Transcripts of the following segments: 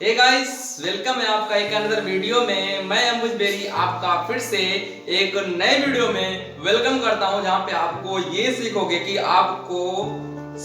Hey guys, welcome है आपका एक अनदर वीडियो में। मैं अम्बुज बेरी आपका फिर से एक नए वीडियो में वेलकम करता हूं, जहां पे आपको ये सीखोगे कि आपको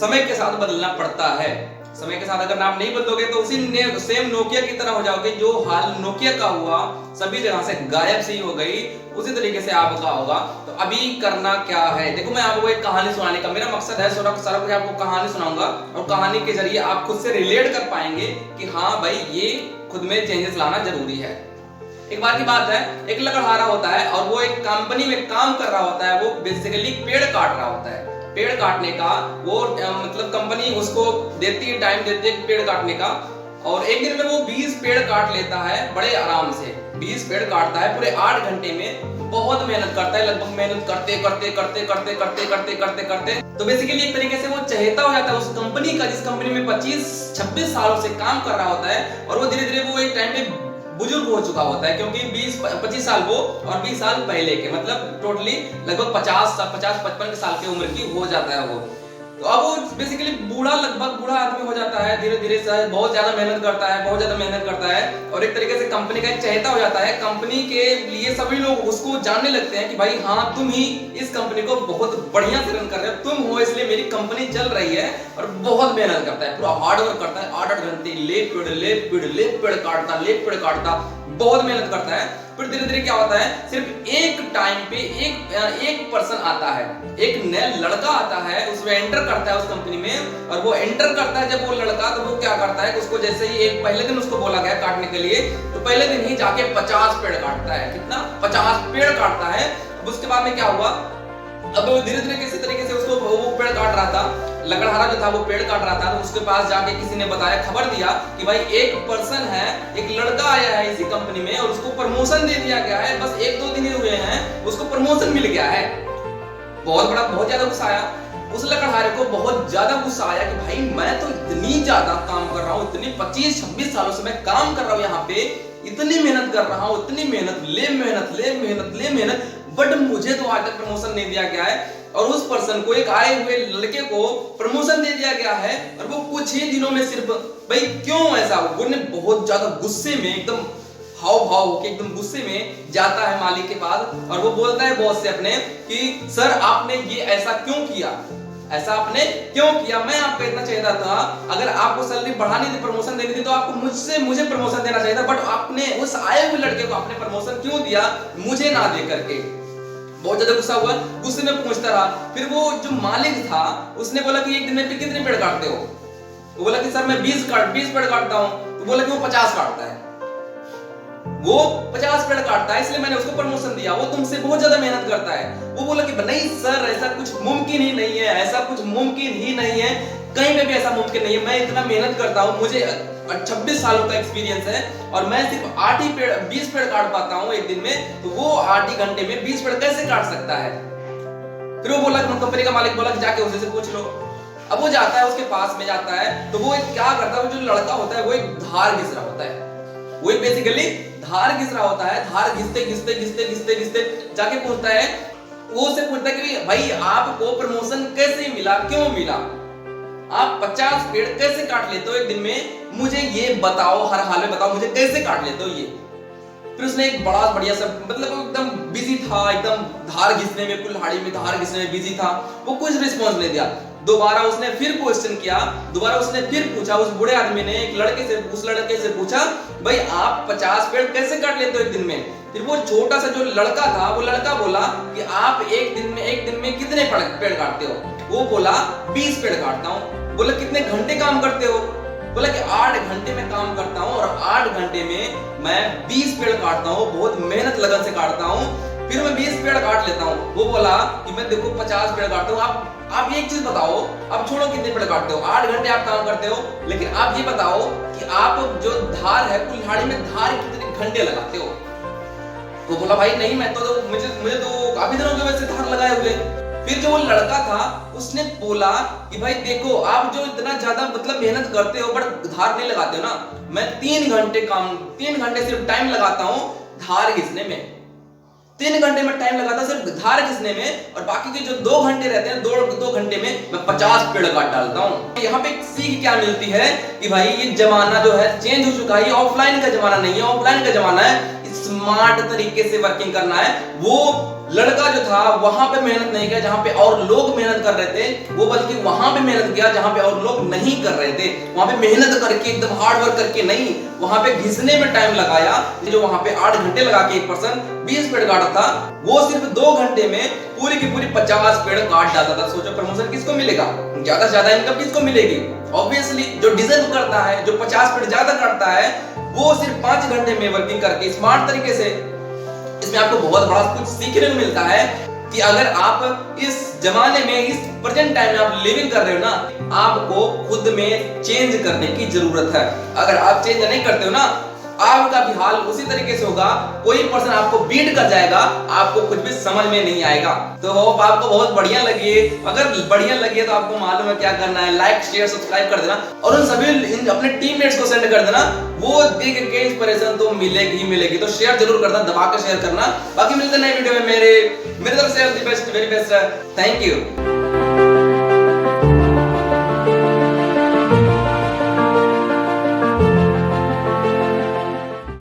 समय के साथ बदलना पड़ता है। समय के साथ अगर आप नहीं बदलोगे तो उसी सेम नोकिया की तरह हो जाओगे। जो हाल नोकिया का हुआ, सभी जगह से गायब सी हो गई, उसी तरीके से आपका होगा। तो अभी करना क्या है, देखो मैं आपको एक कहानी सुनाने का मेरा मकसद है। सारा कुछ आपको कहानी सुनाऊंगा और कहानी के जरिए आप खुद से रिलेट कर पाएंगे कि हाँ भाई, ये खुद में चेंजेस लाना जरूरी है। एक बार की बात है, एक लकड़हारा होता है और वो एक कंपनी में काम कर रहा होता है। वो बेसिकली पेड़ काट रहा होता है। पेड़ काटने का वो मतलब कंपनी उसको देती है, टाइम देती है पेड़ काटने का। और एक दिन में वो 20 पेड़ काट लेता है बड़े आराम से। 20 पेड़ काटता है पूरे 8 घंटे में। बहुत मेहनत करता है, लगभग मेहनत करते करते करते करते करते करते करते करते तो बेसिकली एक तरीके से वो चहेता हो जाता है उस कंपनी का, जिस कंपनी में 25-26 सालों से काम कर रहा होता है। और वो धीरे धीरे वो एक टाइम पे बुजुर्ग हो चुका होता है, क्योंकि 20-25 साल वो और 20 साल पहले के, मतलब टोटली लगभग 50-55 साल की उम्र की हो जाता है वो। तो अब वो बेसिकली लगभग बूढ़ा आदमी हो जाता है। धीरे धीरे से बहुत ज्यादा मेहनत करता है, बहुत ज्यादा मेहनत करता है और एक तरीके से कंपनी का एक चहेता हो जाता है। कंपनी के लिए सभी लोग उसको जानने लगते हैं कि भाई हाँ, तुम ही इस कंपनी को बहुत बढ़िया से रन कर रहे हो, तुम हो, इसलिए मेरी कंपनी चल रही है। और बहुत मेहनत करता है, पूरा हार्ड वर्क करता है। 8-8 घंटे ले पेड़ काटता, बहुत मेहनत करता है। फिर धीरे धीरे क्या होता है, सिर्फ एक टाइम पे एक पर्सन आता है, एक नया लड़का आता है, उसमें एंटर करता है उस कंपनी में। और वो एंटर करता है जब वो लड़का, तो वो क्या करता है, उसको जैसे ही एक पहले दिन उसको बोला गया काटने के लिए, तो पहले दिन ही जाके 50 पेड़ काटता है। कितना? 50 पेड़ काटता है। अब उसके बाद में क्या हुआ, अब धीरे धीरे किसी तरीके से उसको वो पेड़ काट रहा था, लकड़हारा जो था वो पेड़ काट रहा था। तो उसके पास जाके किसी ने बताया, खबर दिया कि भाई एक पर्सन है, एक लड़का आया है इसी कंपनी में और उसको प्रमोशन दे दिया गया है। बस 1-2 दिन ही हुए हैं, उसको प्रमोशन मिल गया है। बहुत ज्यादा गुस्सा आया उस लकड़हारे को। बहुत ज्यादा गुस्सा आया कि भाई मैं तो इतनी ज्यादा काम कर रहा हूँ, इतनी 25-26 सालों से मैं काम कर रहा हूँ यहाँ पे, इतनी मेहनत कर रहा हूँ, इतनी मेहनत, बट मुझे तो आज तक प्रमोशन नहीं दिया गया है। और उस पर्सन को, एक आए हुए लड़के को प्रमोशन दे दिया गया है और वो कुछ ही दिनों में सिर्फ, भाई क्यों ऐसा? वो ने बहुत ज्यादा गुस्से में, एकदम हाव भाव होके एकदम गुस्से में जाता है मालिक के पास और वो बोलता है बॉस से अपने कि सर आपने ये ऐसा क्यों किया, ऐसा आपने क्यों किया? मैं आपका इतना चाहता था, अगर आपको सैलरी बढ़ानी थी, प्रमोशन देनी थी, तो आपको मुझे प्रमोशन देना चाहिए था, बट आपने उस आए हुए लड़के को आपने प्रमोशन क्यों दिया, मुझे ना दे करके? बहुत ज्यादा गुस्सा हुआ, गुस्से में पूछता रहा। फिर वो जो मालिक था उसने बोला कि एक दिन में कितने पेड़ काटते हो? वो बोला कि सर मैं 20 पेड़ काटता हूं। तो बोला कि वो 50 काटता है। वो 50 पेड़ काटता है, इसलिए मैंने उसको प्रमोशन दिया। वो तुमसे बहुत ज्यादा मेहनत करता है। वो बोला कि नहीं सर, ऐसा कुछ मुमकिन ही नहीं है, ऐसा कुछ मुमकिन ही नहीं है, कहीं पे भी ऐसा मुमकिन नहीं है। मैं इतना मेहनत करता हूँ, मुझे 26 सालों का एक्सपीरियंस है और मैं सिर्फ 20 पेड़ काट पाता हूँ एक दिन में। तो वो 8 ही घंटे में 20 पेड़ कैसे काट सकता है? फिर वो बोला, कंपनी का मालिक बोला कि जाके उसे से पूछ लो। अब वो जाता है, उसके पास में जाता है, तो वो क्या करता है, वो जो लड़का होता है वो एक धार घिस रहा होता है। वो एक बेसिकली धार घिस रहा होता है। धार घिसते घिसते घिसते घिसते घिसते जाके पूछता है, वो उससे पूछता है कि भाई आपको प्रमोशन कैसे मिला, क्यों मिला? आप 50 पेड़ कैसे काट लेते हो एक दिन में, मुझे ये बताओ, हर हाल में बताओ, मुझे कैसे काट लेते हो ये? फिर उसने एक बड़ा बढ़िया सा, मतलब वो एकदम बिजी था, एकदम धार घिसने में, कुल्हाड़ी में धार घिसने में बिजी था। वो कुछ रिस्पॉन्स नहीं दिया। दोबारा उसने फिर क्वेश्चन किया, दोबारा उसने फिर पूछा। उस बूढ़े आदमी ने उस लड़के से पूछा, भाई आप 50 पेड़ कैसे काट लेते हो एक दिन में? फिर वो छोटा सा जो लड़का था, वो लड़का बोला कि आप एक दिन में कितने पेड़ काटते हो? वो बोला 20 पेड़ काटता हूँ। बोला कितने घंटे काम करते हो? बोला कि 8 घंटे में काम करता हूँ और 8 घंटे में मैं 20 पेड़ काटता हूँ, बहुत मेहनत लगन से काटता हूँ, फिर मैं 20 पेड़ काट लेता हूँ। वो बोला कि मैं देखो 50 पेड़ काटता हूँ। आप एक चीज बताओ, आप छोड़ो कितने पेड़ काटते हो, 8 घंटे आप काम करते हो, लेकिन आप ये बताओ कि आप जो धार है, कुल्हाड़ी में धार कितने घंटे लगाते हो? तो बोला भाई नहीं, मैं तो मुझे तो काफी दिनों के वैसे धार लगाए हुए। फिर जो वो लड़का था उसने बोला कि भाई देखो, आप जो इतना ज्यादा मतलब मेहनत करते हो बट धार नहीं लगाते हो ना, मैं 3 घंटे सिर्फ टाइम लगाता हूँ धार घिसने में। 3 घंटे में टाइम लगाता सिर्फ धार खींचने में, और बाकी के जो 2 घंटे रहते हैं, 2 घंटे में मैं 50 पेड़ काट डालता हूँ। यहाँ पे एक सीख क्या मिलती है कि भाई ये जमाना जो है चेंज हो चुका है, ये ऑफलाइन का जमाना नहीं है, ऑफलाइन का जमाना है, स्मार्ट तरीके से वर्किंग करना है। वो लड़का जो था वहां पे मेहनत नहीं किया जहां पे और लोग मेहनत कर रहे थे, वो बल्कि वहां पे मेहनत किया जहां पे और लोग नहीं कर रहे थे। वहां पे मेहनत करके एकदम हार्ड वर्क करके नहीं, वहां पे घिसने में टाइम लगाया। जो वहां पे 8 घंटे लगा के एक पर्सन 20 पेड़ काटा था, वो सिर्फ 2 घंटे में पूरी की पूरी 50 पेड़ काट डालता था। सोचो प्रमोशन किसको मिलेगा, ज्यादा से ज्यादा इनकम किसको मिलेगी? ऑब्वियसली जो डिजर्व करता है, जो 50 पेड़ ज्यादा काटता है, वो सिर्फ 5 घंटे में वर्किंग करके स्मार्ट तरीके से। इसमें आपको बहुत बड़ा कुछ सीखने को मिलता है कि अगर आप इस जमाने में, इस प्रेजेंट टाइम में आप लिविंग कर रहे हो ना, आपको खुद में चेंज करने की जरूरत है। अगर आप चेंज नहीं करते हो ना, आपका भी हाल उसी तरीके से होगा। कोई पर्सन आपको बीट कर जाएगा, आपको कुछ भी समझ में नहीं आएगा। तो होप आपको बहुत बढ़िया लगी। अगर बढ़िया लगी तो आपको मालूम है क्या करना है, लाइक शेयर सब्सक्राइब कर देना, और उन सभी अपने टीममेट्स को सेंड कर देना। वो देख के इंस्पिरेशन तो मिलेगी ही मिलेगी। तो शेयर जरूर करना, दबा कर शेयर करना। बाकी मिलते हैं नए वीडियो में। मेरे तरफ से all the best, very best. Thank you.